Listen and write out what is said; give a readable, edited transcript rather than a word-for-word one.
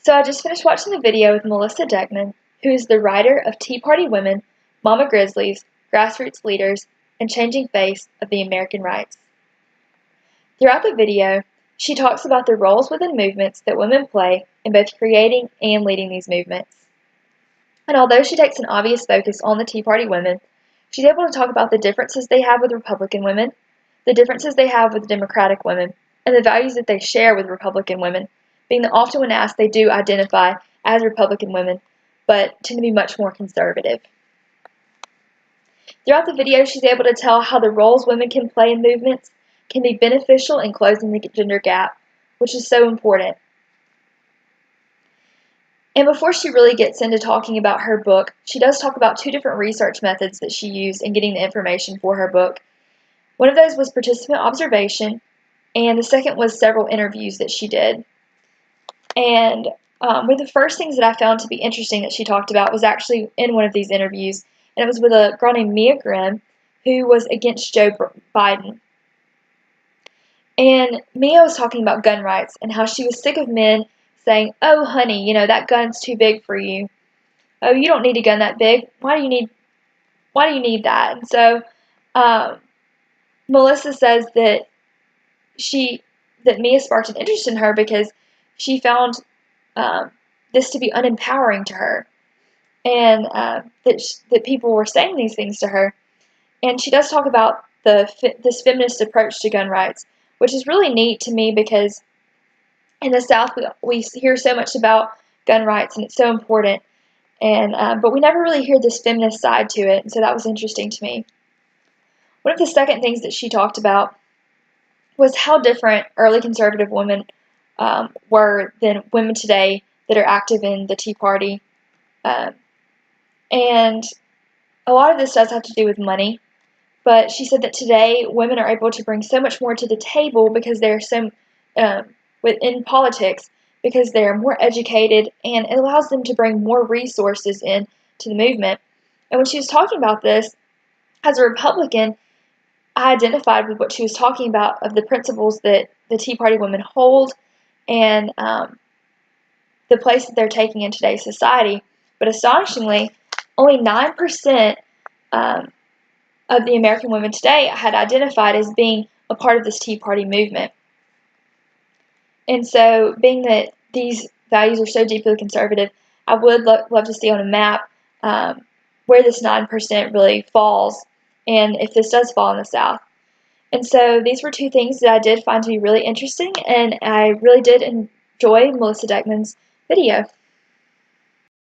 So I just finished watching the video with Melissa Deckman, who is the writer of Tea Party Women, Mama Grizzlies, Grassroots Leaders, and Changing Face of the American Rights. Throughout the video, she talks about the roles within movements that women play in both creating and leading these movements. And although she takes an obvious focus on the Tea Party women, she's able to talk about the differences they have with Republican women, the differences they have with Democratic women, and the values that they share with Republican women, being that often when asked they do identify as Republican women, but tend to be much more conservative. Throughout the video, she's able to tell how the roles women can play in movements can be beneficial in closing the gender gap, which is so important. And before she really gets into talking about her book, she does talk about two different research methods that she used in getting the information for her book. One of those was participant observation, and the second was several interviews that she did. And one of the first things that I found to be interesting that she talked about was actually in one of these interviews, and it was with a girl named Mia Grimm, who was against Joe Biden. And Mia was talking about gun rights and how she was sick of men saying, "Oh, honey, you know, that gun's too big for you. Oh, you don't need a gun that big. Why do you need that?" And so Melissa says that Mia sparked an interest in her because she found this to be unempowering to her, and that people were saying these things to her. And she does talk about this feminist approach to gun rights, which is really neat to me because in the South we hear so much about gun rights and it's so important, and but we never really hear this feminist side to it, and so that was interesting to me. One of the second things that she talked about was how different early conservative women were than women today that are active in the Tea Party. And a lot of this does have to do with money, but she said that today women are able to bring so much more to the table because they're so within politics, because they're more educated, and it allows them to bring more resources in to the movement. And when she was talking about this, as a Republican, I identified with what she was talking about of the principles that the Tea Party women hold and the place that they're taking in today's society. But astonishingly, only 9% of the American women today had identified as being a part of this Tea Party movement. And so, being that these values are so deeply conservative, I would love to see on a map where this 9% really falls, and if this does fall in the South. And so these were two things that I did find to be really interesting, and I really did enjoy Melissa Deckman's video.